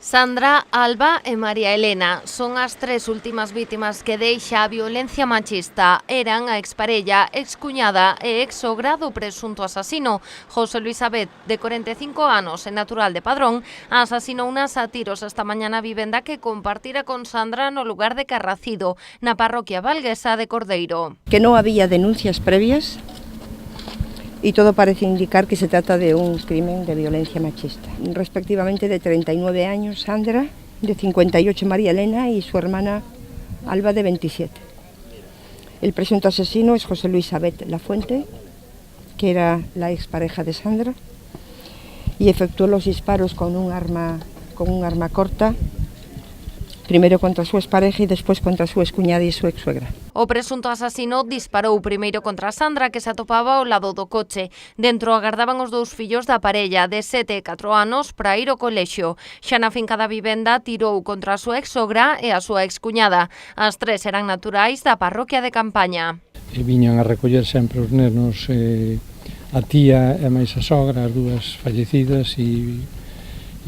Sandra, Alba e María Elena son as tres últimas vítimas que deixa a violencia machista. Eran a exparella, excuñada e exsogra do presunto asasino. José Luis Abet, de 45 anos e natural de Padrón, asasinou unas a tiros esta mañá na vivenda que compartira con Sandra no lugar de Carracido, na parroquia valguesa de Cordeiro. Que no había denuncias previas y todo parece indicar que se trata de un crimen de violencia machista. Respectivamente de 39 años Sandra, de 58 María Elena y su hermana Alba de 27. El presunto asesino es José Luis Abet Lafuente, que era la expareja de Sandra, y efectuó los disparos con un arma corta, primeiro contra a súa expareja e despois contra a súa excuñada e súa exsuegra. O presunto asasino disparou primeiro contra Sandra, que se atopaba ao lado do coche. Dentro agardaban os dous fillos da parella, de 7 e 4 anos, para ir ao colexio. Xa na finca da vivenda tirou contra a súa exsogra e a súa excuñada. As tres eran naturais da parroquia de Campaña. E viñan a recoller sempre os nenos, a tía e máis a sogra, as dúas fallecidas, e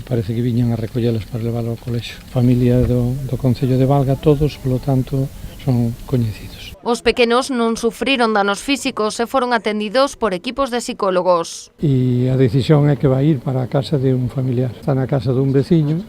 parece que viñan a recollelas para leválo ao colexio. Familia do Concello de Valga, todos, polo tanto, son coñecidos. Os pequenos non sufriron danos físicos e foron atendidos por equipos de psicólogos. E a decisión é que vai ir para a casa de un familiar. Está na casa dun veciño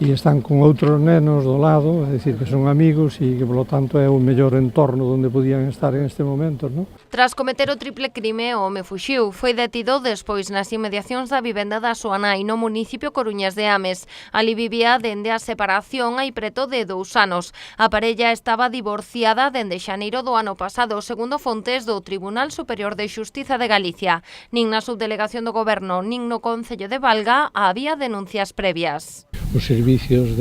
e están con outros nenos do lado, é dicir, que son amigos e que, polo tanto, é o mellor entorno onde podían estar en este momento, non? Tras cometer o triple crime, o home fuxiu. Foi detido despois nas inmediacións da vivenda da súa nai no municipio coruñés de Ames. Ali vivía dende a separación hai preto de 2 anos. A parella estaba divorciada dende xaneiro do ano pasado, segundo fontes do Tribunal Superior de Xustiza de Galicia. Nin na subdelegación do Goberno, nin no Concello de Valga había denuncias previas. Os servicios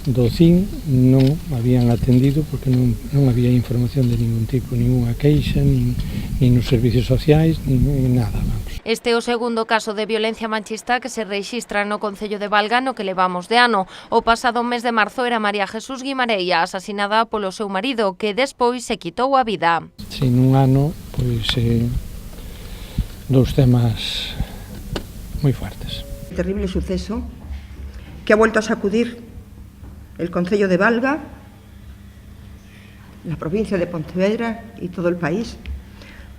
do CIN non habían atendido porque non había información de ningún tipo, ninguna queixa, nin nos servicios sociais, nin nada, vamos. Este é o segundo caso de violencia machista que se rexistra no Concello de Valga no que levamos de ano. O pasado mes de marzo era María Jesús Guimarella, asasinada polo seu marido, que despois se quitou a vida. Si, nun ano, pois, dous temas moi fuertes. Terrible suceso que ha vuelto a sacudir el Concello de Valga, la provincia de Pontevedra y todo el país,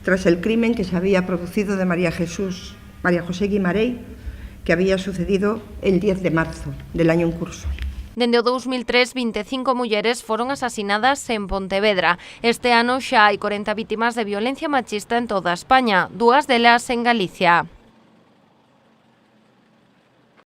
tras el crimen que se había producido de María José Guimarell, que había sucedido el 10 de marzo del año en curso. Dende o 2003, 25 mulleres foron asasinadas en Pontevedra. Este ano xa hai 40 vítimas de violencia machista en toda España, 2 delas en Galicia.